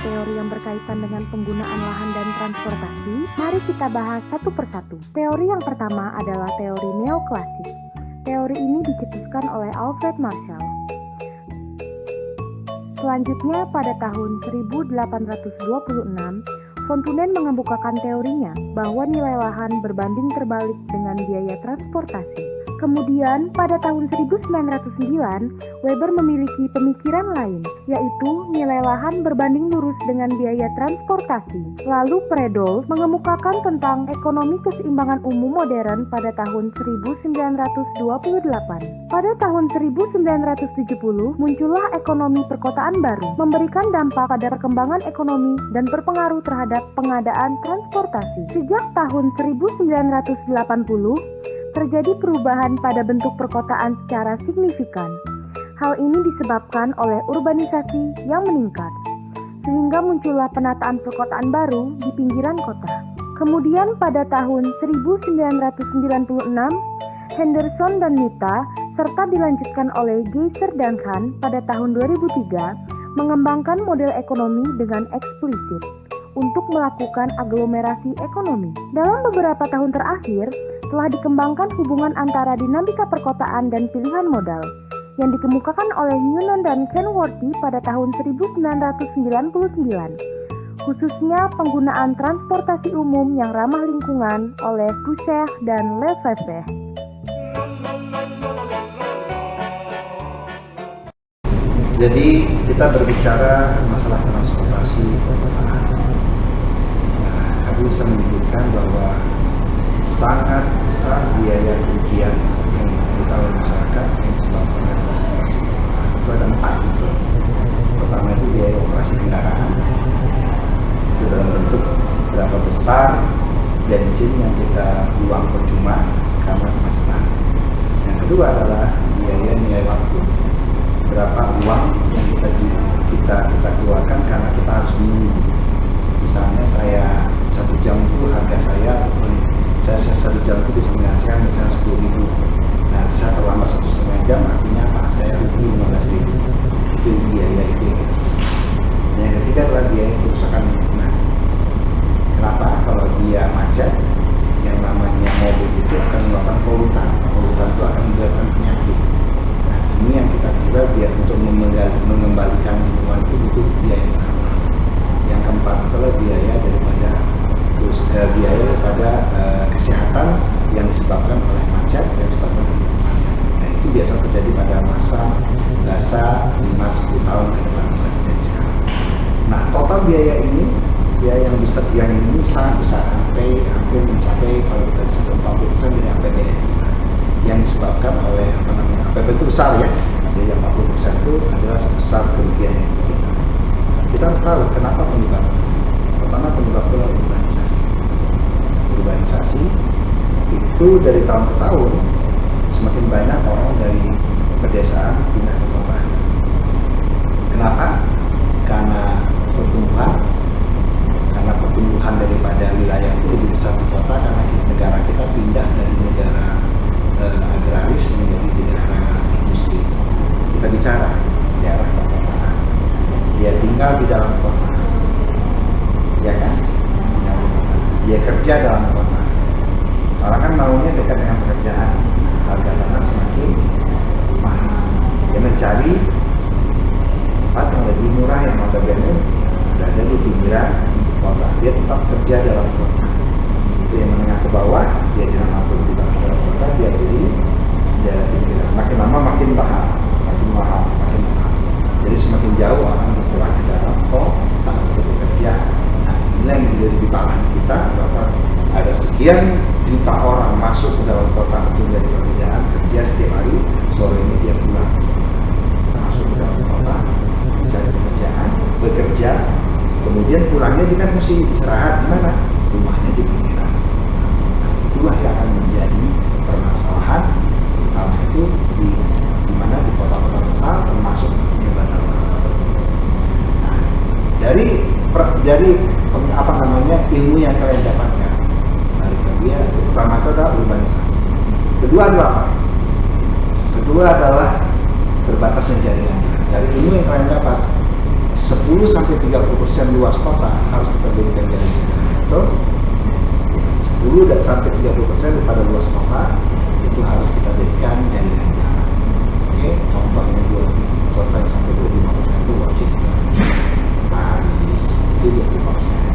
teori yang berkaitan dengan penggunaan lahan dan transportasi, mari kita bahas satu persatu. Teori yang pertama adalah teori neoklasik. Teori ini dicetuskan oleh Alfred Marshall. Selanjutnya, pada tahun 1826, Fontaine mengemukakan teorinya bahwa nilai lahan berbanding terbalik dengan biaya transportasi. Kemudian, pada tahun 1909, Weber memiliki pemikiran lain, yaitu nilai lahan berbanding lurus dengan biaya transportasi. Lalu Predel mengemukakan tentang ekonomi keseimbangan umum modern pada tahun 1928. Pada tahun 1970, muncullah ekonomi perkotaan baru, memberikan dampak pada perkembangan ekonomi dan berpengaruh terhadap pengadaan transportasi. Sejak tahun 1980, terjadi perubahan pada bentuk perkotaan secara signifikan. Hal ini disebabkan oleh urbanisasi yang meningkat, sehingga muncullah penataan perkotaan baru di pinggiran kota. Kemudian pada tahun 1996, Henderson dan Nita, serta dilanjutkan oleh Geiser dan Kahn pada tahun 2003, mengembangkan model ekonomi dengan eksplisit untuk melakukan aglomerasi ekonomi. Dalam beberapa tahun terakhir, telah dikembangkan hubungan antara dinamika perkotaan dan pilihan modal yang dikemukakan oleh Newman dan Kenworthy pada tahun 1999, khususnya penggunaan transportasi umum yang ramah lingkungan oleh Boucher dan Lefebvre. Jadi kita berbicara masalah transportasi perkotaan. Nah, kami bisa menyebutkan bahwa sangat besar biaya kerugian yang kita oleh masyarakat yang disebabkan oleh transportasi perkotaan. Itu ada 4 gitu. Pertama itu biaya operasi kendaraan. Itu dalam bentuk berapa besar bensin yang kita buang percuma karena kemacetan. Yang kedua adalah biaya nilai waktu. Berapa uang yang kita keluarkan karena kita harus menunggu. Misalnya saya 1 jam itu harga saya 1 jam itu bisa menghasilkan misalnya 10.000. Nah, saya terlambat 1,5 jam artinya apa? Saya rugi 15.000. Itu biaya itu yang kecil. Yang ketiga adalah biaya kerusakan lingkungan. Kenapa? Kalau dia macet, yang namanya mobil itu akan melakukan polutan. Polutan itu akan menyebabkan penyakit. Nah, ini yang kita kira biar untuk mengembalikan lingkungan itu butuh biaya yang sangat mahal. Yang keempat adalah biaya daripada kesehatan yang disebabkan oleh macet, yang disebabkan oleh lingkungan. Nah, itu biasa terjadi pada masa 5-10 tahun ke depan dari sekarang. Nah, total biaya ini yang besar, yang ini sangat besar, hampir mencapai kalau kita bisa 40% dari APBN kita, yang disebabkan oleh APBN itu besar ya. Jadi 40% itu adalah sebesar kerugian yang kita harus tahu kenapa penyebabnya. Pertama, penyebabnya adalah urbanisasi. Urbanisasi itu dari tahun ke tahun semakin banyak orang dari pedesaan pindah ke kota. Kenapa? Karena pertumbuhan daripada wilayah itu lebih besar di kota, karena negara kita pindah dari negara agraris menjadi negara industri. Kita bicara daerah perkotaan. Dia tinggal di dalam kota, ya kan? Dia kerja dalam kota. Orang kan maunya dekat dengan pekerjaan. Harga tanah semakin mahal. Dia mencari tempat yang lebih murah yang notabene berada di pinggiran kota. Dia tetap kerja dalam kota. Itu yang menengah ke bawah, dia tidak mampu di dalam kota, dia beli di daerah pinggiran. Makin lama makin mahal. Jadi semakin jauh orang bergerak ke dalam kota untuk bekerja. Nah, inilah yang menjadi pertanyaan kita, bahwa ada sekian juta orang masuk ke dalam kota untuk mencari pekerjaan, kerja setiap hari, sore ini dia pulang. Masuk ke dalam kota, mencari pekerjaan, bekerja, kemudian pulangnya dia kan mesti istirahat di mana? Rumahnya di pinggiran. Nah, itulah yang akan menjadi permasalahan, terutama itu di mana di kota-kota besar, termasuk di bandar. Nah, dari ilmu yang kalian dapatkan, balik lagi ya, pertama itu adalah urbanisasi. Kedua adalah apa? Kedua adalah terbatasnya jaringan. Dari ilmu yang kalian dapat, 10-30% luas kota harus kita jadikan jalan-jalan. Betul? 10-30% daripada luas kota itu harus kita jadikan jaringan jalan. Oke, contoh ini dua kota yang sampai 25% itu Washington, Paris itu 20%,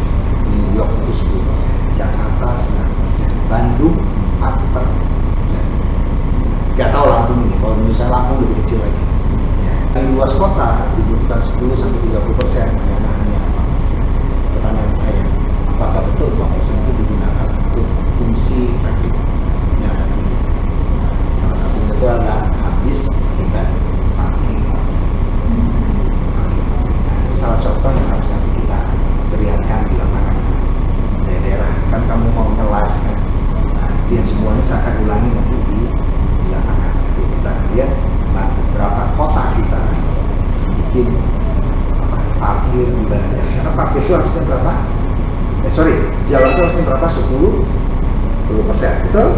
New York itu 10%, Jakarta 9%, Bandung 4%. Gak tahu Lampung ini, kalau misalnya Lampung lebih kecil lagi. Dari luas kota dibutuhkan 10-30%, hanya 4%. Pertanyaan saya, apakah betul 4% itu digunakan untuk fungsi traffic? Ini ada ini. Salah satunya itu adalah habis akibat parking plastik. Nah, itu salah contoh yang harus nanti kita perlihatkan di lapangan daerah. Kan kamu mau nge-live kan? Nah, itu yang semuanya saya akan ulangi nanti di lapangan. Jadi kita lihat berapa kota kita bikin parkir di badan jasa. Karena parkir itu harusnya berapa? Jalan itu harusnya berapa? 10% betul?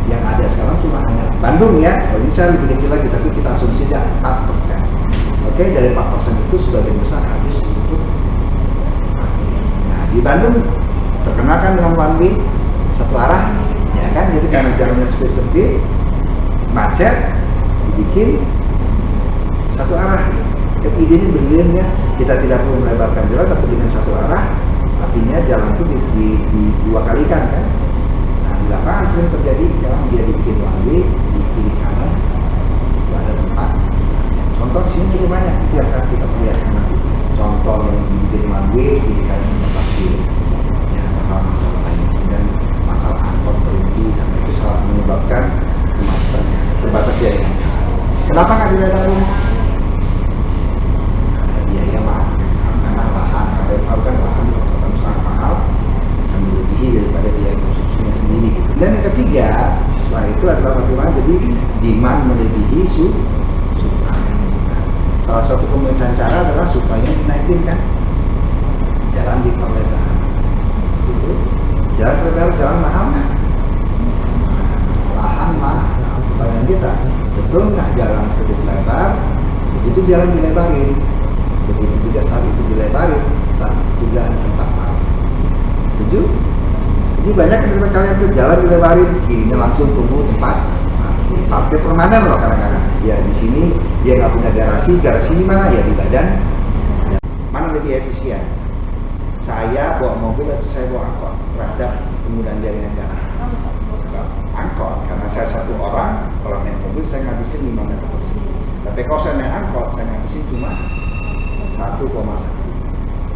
Yang ada sekarang cuma hanya Bandung ya. Kalau ini saya lebih kecil lagi, tapi kita asumsi aja 4%. Oke, dari 4% itu sebagian besar habis untuk parkir. Nah, di Bandung terkenal kan dengan one way, satu arah, ya kan? Jadi karena jalannya sepi-sepi, macet, dibikin satu arah. Idenya brilliant ya, kita tidak perlu melebarkan jalan tapi dengan satu arah, artinya jalan itu di dua kalikan kan. Nah, di lapangan sering terjadi jalan dia dibikin one way di kiri kanan itu ada tempat. Contoh di sini cukup banyak, itu yang akan kita perlihatkan nanti. Contoh yang dibikin one way kiri kanan tempat kiri. Ya, masalah-masalah lain dan masalah angkot berhenti dan itu salah menyebabkan kemacetannya, terbatas jaringan. Kenapa nggak dilebarin? Ada biaya mahal, karena lahan, kan lahan di kota sangat mahal dan melebihi daripada biaya konstruksinya sendiri. Dan yang ketiga, setelah itu adalah bagaimana jadi demand melebihi supply. Nah, salah satu pemeriksaan cara adalah supaya dinaikin kan, jalan diperlebar. Itu jalan lebar, jalan mahal nggak? Lahan mahal. Pertanyaan kita, betul nggak jalan cukup lebar? Begitu jalan dilebarin, begitu juga saat itu dilebarin, saat itu jalan tempat parkir. Setuju? Jadi banyak dari kalian tuh jalan dilebarin, kirinya langsung tumbuh tempat parkir. Parkir permanen loh kadang-kadang. Ya di sini dia nggak punya garasi di mana ya di badan. Mana lebih efisien? Saya bawa mobil atau saya bawa angkot terhadap penggunaan jaringan jalan? Angkot, karena saya satu orang, kalau naik mobil saya ngabisin 5 meter persegi. Tapi kalau saya naik angkot, saya ngabisin cuma 1,1.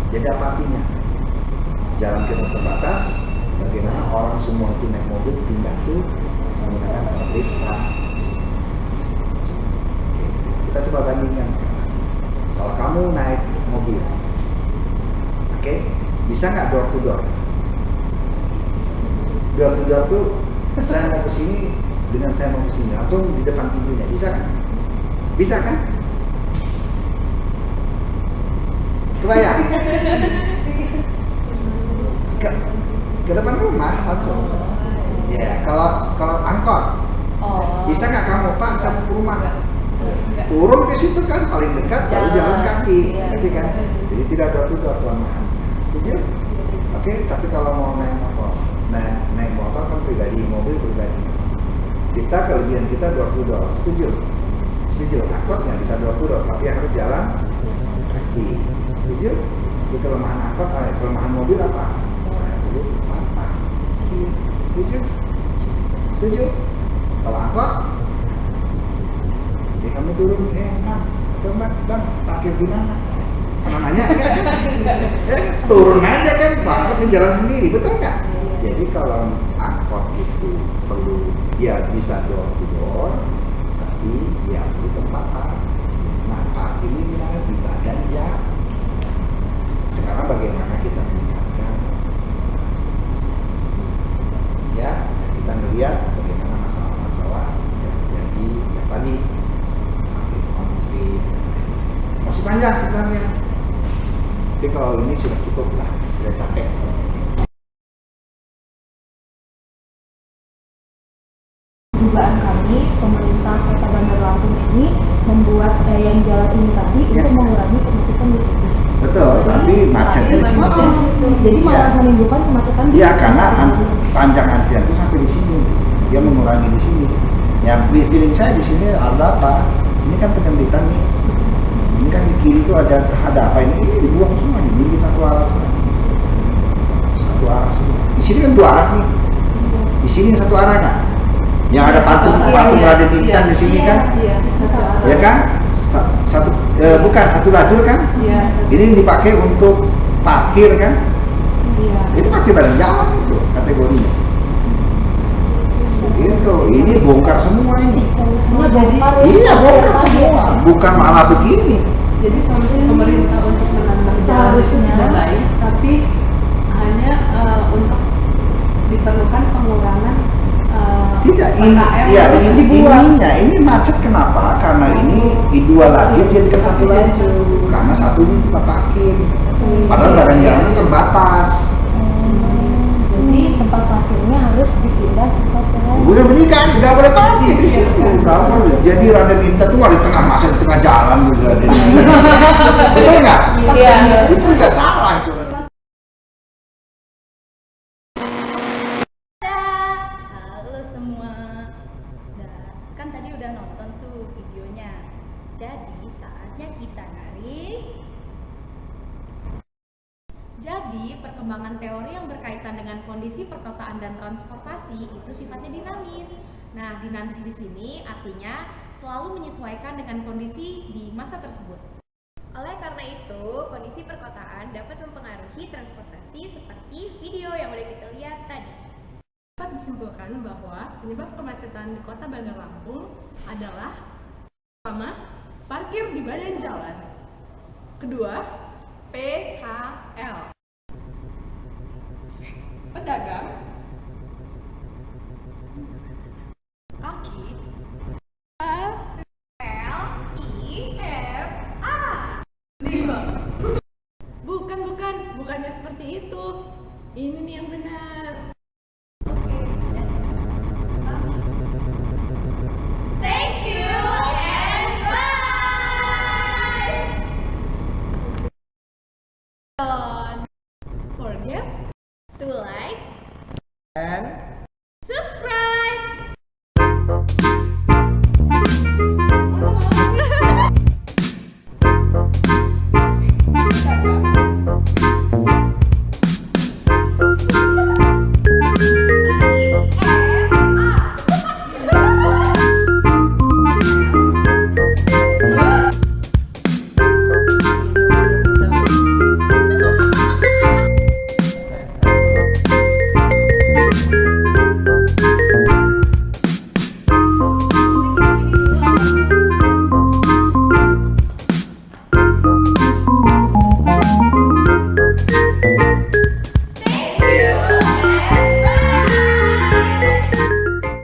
Jadi apa artinya? Jalan kita terbatas, bagaimana orang semua itu naik mobil pindah tuh menggunakan split transit. Oke, kita coba bandingkan sekarang. Kalau kamu naik mobil, oke, bisa nggak door to door? Door to door tuh saya mau ke sini dengan saya mau ke sini langsung di depan pintunya, bisa kan? Bisa kan? Kebayang? Ke depan rumah langsung. Ya, kalau angkot, bisa nggak kamu Pak sampai ke rumah? Turun ke situ kan paling dekat, lalu jalan kaki, ngerti kan? Jadi tidak door to door kelemahan. Setuju? Oke, tapi kalau mau naik motor, naik motor kan pribadi, mobil pribadi. Kita kelebihan kita door to door, setuju? Setuju. Angkot nggak bisa door to door, tapi harus jalan kaki. Setuju? Jadi kelemahan angkot, kelemahan mobil apa? Saya perlu tempat parkir. Setuju? Setuju? Kalau angkot, jadi kamu turun, Bang, atau Bang, parkir di mana? Pernah nanya kan? Turun aja kan, angkot di jalan sendiri, betul nggak? Jadi kalau angkot itu perlu dia bisa door to door, tapi dia perlu tempat parkir. Nah, parkir ini di mana? Di badan ya. Sekarang bagaimana kita meningkatkan? Ya, kita melihat bagaimana masalah-masalah yang terjadi yang tadi parkir on street. Masih panjang sebenarnya. Tapi kalau ini sudah cukup lah, sudah capek. Dugaan kami, pemerintah Kota Bandar Lampung ini membuat yang jalan ini tadi untuk mengurangi kemacetan di sini. Betul, tapi macetnya di sini. Jadi malah Iya. menimbulkan kemacetan. Iya, karena panjang antrian itu sampai di sini. Dia mengurangi di sini. Yang feeling saya di sini ada apa? Ini kan penyempitan nih. Ini kan di kiri itu ada apa ini dibuang semua, ini satu arah semua. Satu arah semua. Di sini kan dua arah nih. Di sini satu arah kan? Yang ada patung Raden Intan di sini kan? Iya, satu arah. Ya kan? Bukan satu lajur kan? Iya, satu. Ini dipakai untuk parkir kan? Iya. Itu pakai badan jalan itu kategorinya. Gitu, ini bongkar semua ini. Semua Jadi- bongkar. Iya bongkar semua, bukan malah begini. Jadi solusi pemerintah untuk menambah jalan itu Seharusnya. sudah baik, tapi hanya untuk diperlukan pengurangan Tidak, ini, PKM ya, harus ini, dibuat. ini macet kenapa? Karena ini dua lajur jadikan satu lajur. Karena satu ini kita parkir. Padahal badan jalan itu terbatas. Jadi tempat parkirnya harus dipindah ke tempat lain. Udah begini kan, nggak boleh parkir di situ. Nggak boleh. Jadi Raden Intan tuh ada di tengah masa di tengah jalan gitu. Betul nggak? Iya. Itu nggak salah itu. Halo semua. Nah, kan tadi udah nonton tuh videonya. Jadi saatnya kita narik. Jadi, perkembangan teori yang berkaitan dengan kondisi perkotaan dan transportasi itu sifatnya dinamis. Nah, dinamis di sini artinya selalu menyesuaikan dengan kondisi di masa tersebut. Oleh karena itu, kondisi perkotaan dapat mempengaruhi transportasi seperti video yang udah kita lihat tadi. Dapat disimpulkan bahwa penyebab kemacetan di Kota Bandar Lampung adalah pertama, parkir di badan jalan. Kedua, PKL. Pedagang, kaki, LIFA. 5. Bukannya seperti itu. Ini nih yang benar. Thank you and bye. Don't forget To like And